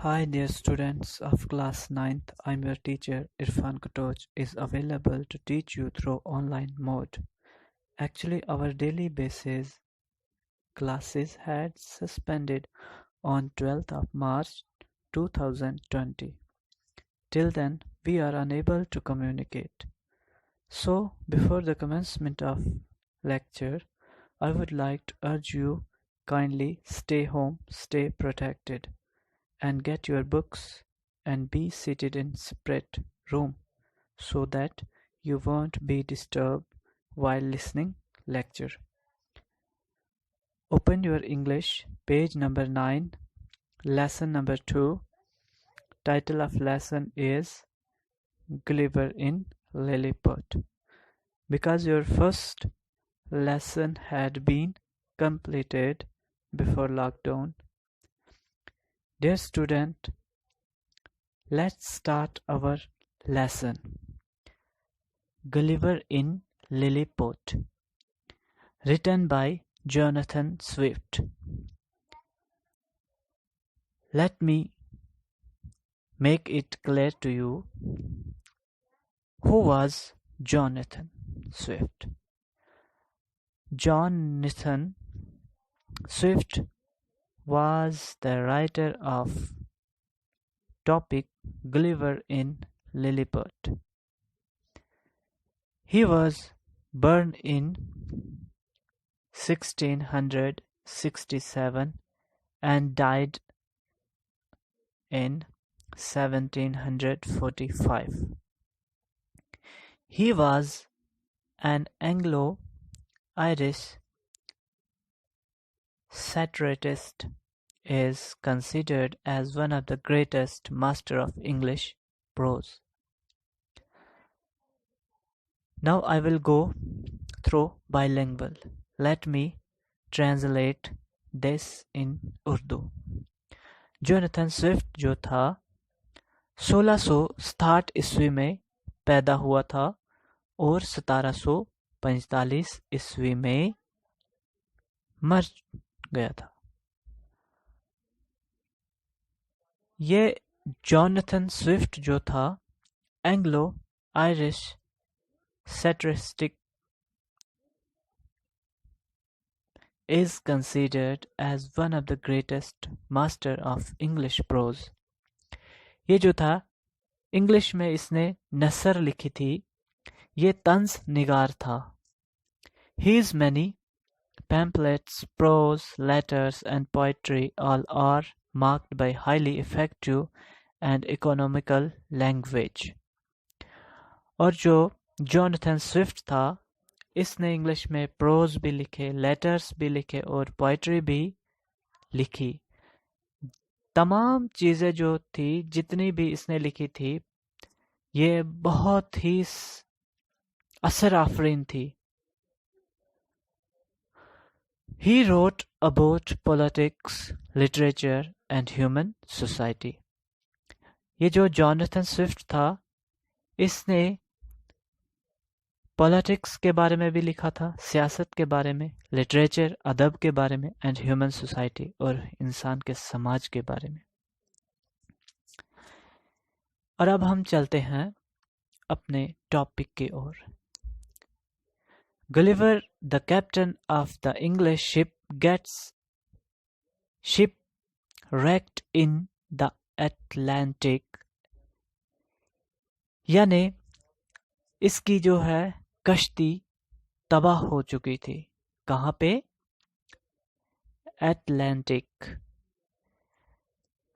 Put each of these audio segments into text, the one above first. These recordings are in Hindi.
Hi dear students of class 9th, I'm your teacher Irfan Kutoj is available to teach you through online mode. Actually our daily basis classes had suspended on 12th of March 2020. Till then we are unable to communicate. So before the commencement of lecture, I would like to urge you kindly stay home, stay protected, and get your books and be seated in separate room so that you won't be disturbed while listening lecture. Open your English, page number 9, lesson number 2. Title of lesson is Gulliver in Lilliput. Because your first lesson had been completed before lockdown. Dear student, let's start our lesson. Gulliver in Lilliput, written by Jonathan Swift. Let me make it clear to you who was Jonathan Swift. Jonathan Swift was the writer of topic Gulliver in Lilliput. He was born in 1667 and died in 1745. He was an Anglo-Irish satirist, is considered as one of the greatest masters of English prose. Now I will go through bilingual. Let me translate this in Urdu. Jonathan Swift जो था 1660 ईस्वी में पैदा हुआ था और 1745 ईस्वी में मर गया था। ये जोनाथन स्विफ्ट जो था Anglo Irish satirist is considered as one of the greatest master of English prose. ये जो था इंग्लिश में इसने नसर लिखी थी, ये तंज निगार था। His many pamphlets, prose, letters and poetry all are marked by highly effective and economical language. और जो जोनाथन स्विफ्ट था इसने इंग्लिश में प्रोज भी लिखे, लेटर्स भी लिखे और पोइट्री भी लिखी। तमाम चीज़ें जो थी, जितनी भी इसने लिखी थी, ये बहुत ही असर आफरीन थी। He wrote about politics, literature and human society. ये जो जोनाथन स्विफ्ट था, इसने पॉलिटिक्स के बारे में भी लिखा था, सियासत के बारे में, लिटरेचर, अदब के बारे में एंड ह्यूमन सोसाइटी और इंसान के समाज के बारे में। और अब हम चलते हैं अपने टॉपिक की ओर। Gulliver the captain of the English ship gets ship wrecked in the Atlantic, यानी इसकी जो है कश्ती तबाह हो चुकी थी। कहाँ पे? Atlantic.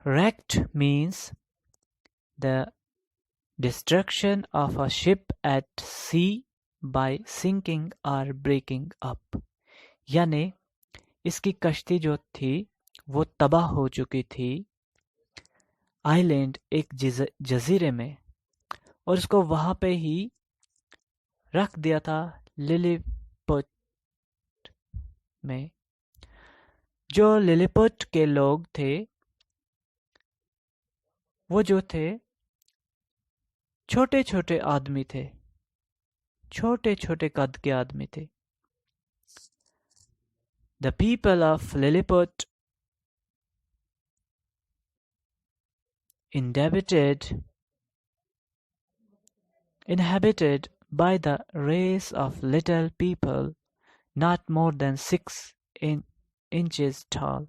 Wrecked means the destruction of a ship at sea by sinking or breaking up. यानी इसकी कश्ती जो थी वो तबाह हो चुकी थी आइलैंड, एक जजीरे में, और उसको वहां पे ही रख दिया था लिलीपुट में। जो लिलीपुट के लोग थे वो जो थे छोटे छोटे आदमी थे, छोटे छोटे कद के आदमी थे। The people of Lilliput inhabited by the race of little people not more than 6 inches tall.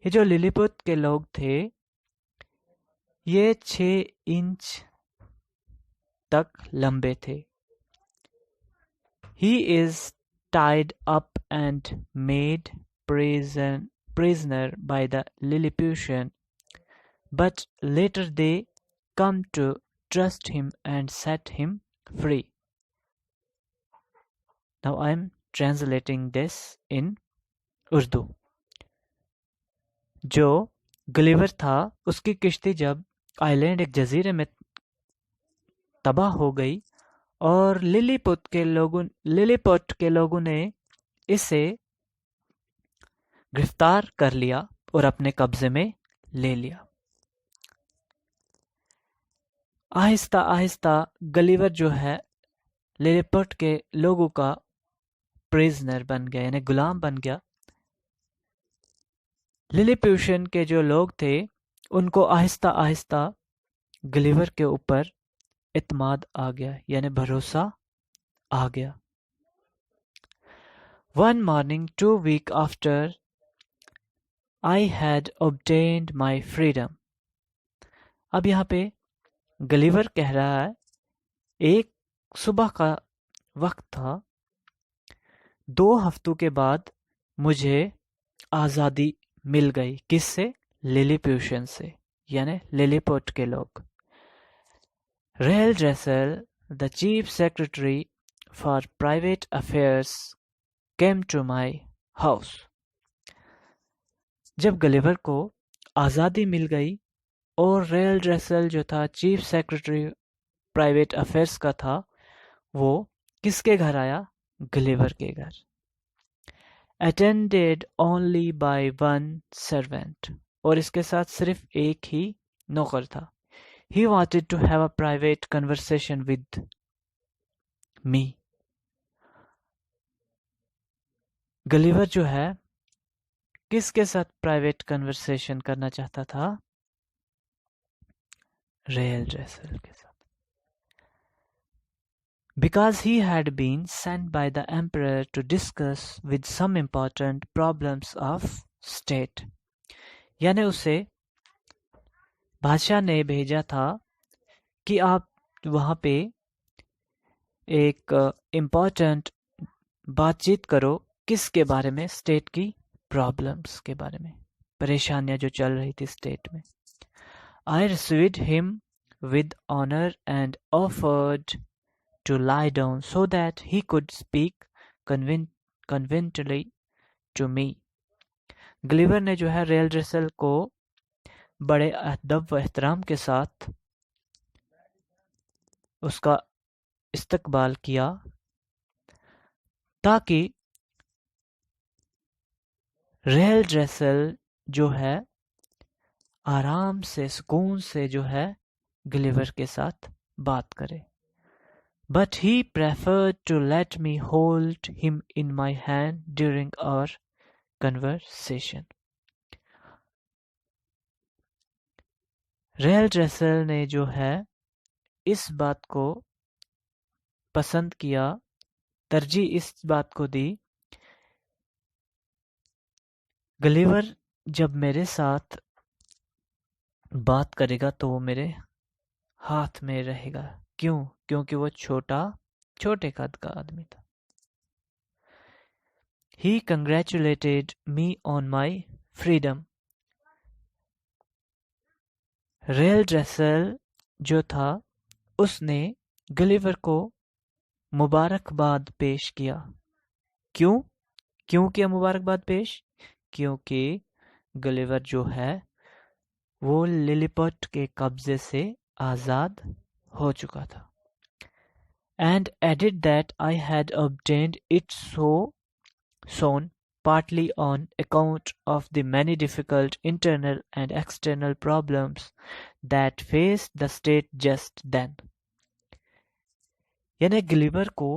ये जो लिलीपुट के लोग थे ये 6 इंच तक लंबे थे. He is tied up and made prisoner by the Lilliputian, but later they come to trust him and set him free. Now I am translating this in Urdu. जो गलिवर था उसकी किश्ती जब आइलैंड एक जजीरे में तबाह हो गई और लिलीपुट के लोगों ने इसे गिरफ्तार कर लिया और अपने कब्जे में ले लिया. आहिस्ता आहिस्ता गलिवर जो है लिलीपुट के लोगों का प्रिजनर बन गया यानी गुलाम बन गया. लिलीपुशन के जो लोग थे उनको आहिस्ता आहिस्ता गलिवर के ऊपर इत्माद आ गया यानी भरोसा आ गया. One morning 2 weeks after I had obtained my freedom. अब यहाँ पे गलिवर कह रहा है एक सुबह का वक्त था 2 हफ्तों के बाद मुझे आज़ादी मिल गई. किससे? लिलीपुशन से यानी लिलीपुट के लोग. Reldresal the chief secretary for private affairs came to my house. जब गलिवर को आज़ादी मिल गई और रेल ड्रेसल जो था चीफ सेक्रेटरी प्राइवेट अफेयर्स का था वो किसके घर आया? गलिवर के घर. Attended only by one servant और इसके साथ सिर्फ एक ही नौकर था. He wanted to have a private conversation with me. Gulliver जो है किसके साथ प्राइवेट कन्वर्सेशन करना चाहता था? रेल ड्रेसल के साथ. Because he had been sent by the emperor to discuss with some important problems of state. यानी उसे बादशाह ने भेजा था कि आप वहाँ पे एक इम्पोर्टेंट बातचीत करो. किसके बारे में? स्टेट की प्रॉब्लम्स के बारे में, परेशानियां जो चल रही थी स्टेट में. I received him with honor and offered to lie down so that he could speak conveniently to me. Gulliver ने जो है रेल ड्रेसल को बड़े अदब व एहतराम के साथ उसका इस्तकबाल किया ताकि रेल ड्रेसल जो है आराम से सुकून से जो है गलिवर के साथ बात करे. But he preferred to let me hold him in my hand during our conversation. रेल ड्रेसल ने जो है इस बात को पसंद किया, तरजीह इस बात को दी गलिवर जब मेरे साथ बात करेगा तो वो मेरे हाथ में रहेगा. क्यों? क्योंकि वो छोटे कद का आदमी था. He congratulated me on my freedom. रेल ड्रेसल जो था उसने गलिवर को मुबारकबाद पेश किया. क्यों किया मुबारकबाद पेश? क्योंकि गलिवर जो है वो लिलीपुट के कब्जे से आज़ाद हो चुका था. And added that I had obtained it soon partly on account of the many difficult internal and external problems that faced the state just then. यानी गलिवर को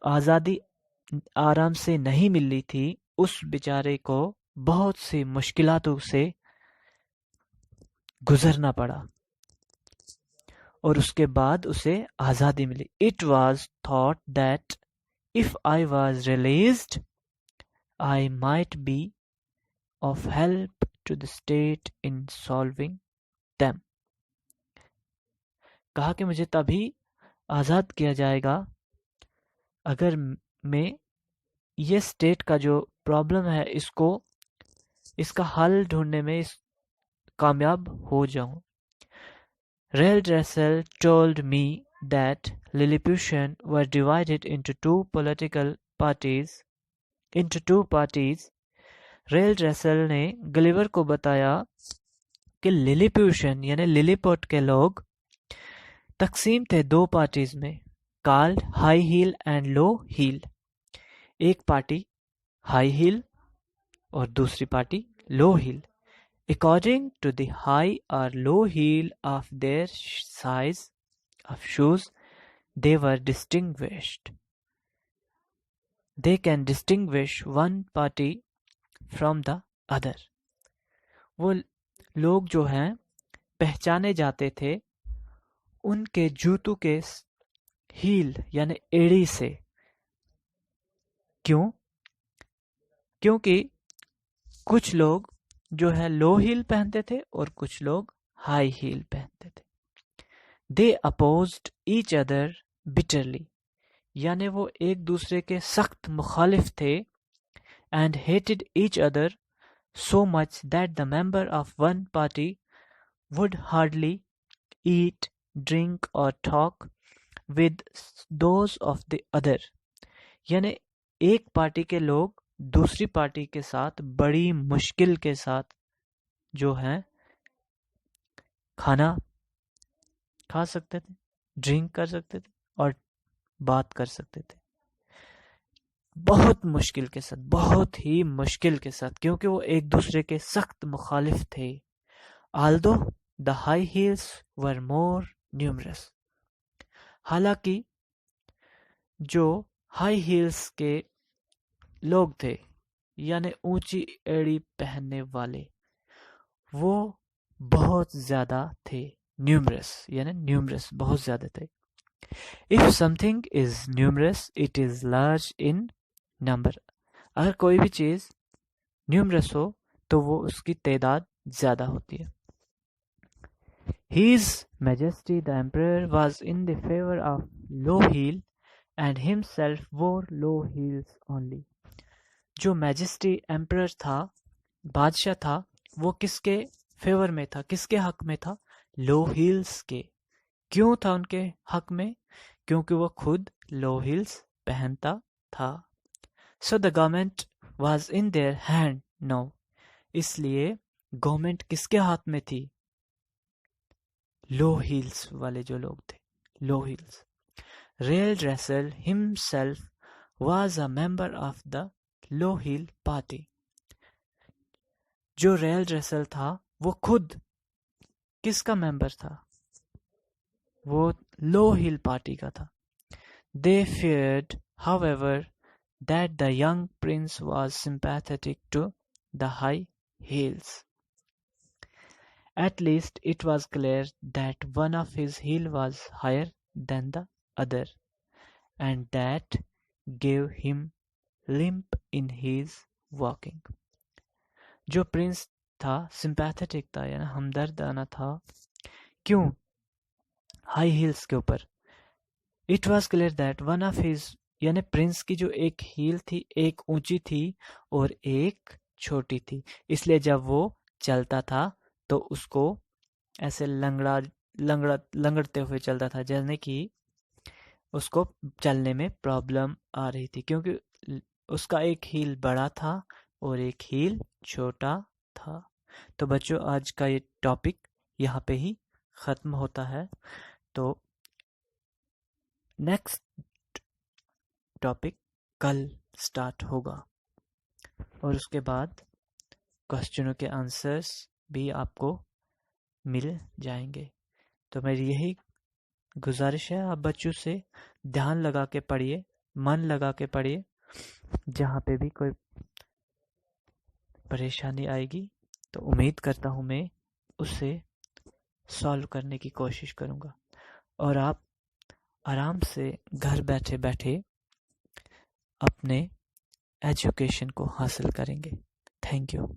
आज़ादी आराम से नहीं मिली थी. उस बेचारे को बहुत सी मुश्किलातों से गुजरना पड़ा और उसके बाद उसे आज़ादी मिली। It was thought that if I was released, I might be of help to the state in solving them. कहा कि मुझे तभी आज़ाद किया जाएगा अगर मैं ये स्टेट का जो प्रॉब्लम है इसका हल ढूंढने में कामयाब हो जाऊं। Reldresel told me that Lilliputian were divided into two parties. Reldresel ने गलिवर को बताया कि लिलीप्यूशन यानी लिलीपोट के लोग तकसीम थे दो पार्टीज में, called high heel and low heel. एक पार्टी हाई हील और दूसरी party low heel. According to the high or low heel of their size of shoes, they were distinguished. They can distinguish one party from the other. वो लोग जो हैं पहचाने जाते थे उनके जूतों के हील यानी एड़ी से। क्यों? क्योंकि कुछ लोग जो है लो हील पहनते थे और कुछ लोग हाई हील पहनते थे। They opposed each other bitterly, यानी वो एक दूसरे के सख्त मुखालिफ थे, and hated each other so much that the member of one party would hardly eat, drink or talk with those of the other. यानी एक पार्टी के लोग दूसरी पार्टी के साथ बड़ी मुश्किल के साथ जो है खाना खा सकते थे, ड्रिंक कर सकते थे और बात कर सकते थे। बहुत मुश्किल के साथ, बहुत ही मुश्किल के साथ, क्योंकि वो एक दूसरे के सख्त मुखालिफ थे। Although the high heels were more numerous, हालांकि जो हाई हील्स के लोग थे यानी ऊंची एड़ी पहनने वाले वो बहुत ज्यादा थे। न्यूमरस यानी न्यूमरस बहुत ज्यादा थे। If something is numerous, it is large in number. अगर कोई भी चीज न्यूमरस हो तो वो उसकी तादाद ज्यादा होती है। His Majesty the Emperor was in the favor of low heel and himself wore low heels only. जो मैजेस्टी एम्परर था, बादशाह था, वो किसके फेवर में था, किसके हक में था? लो हील्स के। क्यों था उनके हक में? क्योंकि वो खुद लो हील्स पहनता था। So the government was in their hand now, इसलिए गवर्नमेंट किसके हाथ में थी? लो हील्स वाले जो लोग थे, लो heels. Reldresel himself was a member of the low heel party. जो रेलड्रेसल था वो खुद किसका मेंबर था? वो लो हिल पार्टी का था। They feared, however, that the young prince was sympathetic to the high heels. At least it was clear that one of his heel was higher than the other, and that gave him limp in his walking. जो प्रिंस था सिंपैथेटिक था यानी हमदर्दाना था। क्यों? हाई हील्स के ऊपर। It was clear that one of his यानी प्रिंस की जो एक हील थी, एक ऊंची थी और एक छोटी थी, इसलिए जब वो चलता था तो उसको ऐसे लंगड़ते हुए चलता था, जैसे कि उसको चलने में प्रॉब्लम आ रही थी, क्योंकि उसका एक हील बड़ा था और एक हील छोटा था। तो बच्चों आज का ये टॉपिक यहाँ पे ही ख़त्म होता है। तो नेक्स्ट टॉपिक कल स्टार्ट होगा और उसके बाद क्वेश्चनों के आंसर्स भी आपको मिल जाएंगे। तो मेरी यही गुजारिश है, आप बच्चों से ध्यान लगा के पढ़िए, मन लगा के पढ़िए। जहाँ पे भी कोई परेशानी आएगी तो उम्मीद करता हूँ मैं उससे सॉल्व करने की कोशिश करूँगा और आप आराम से घर बैठे बैठे अपने एजुकेशन को हासिल करेंगे। Thank you.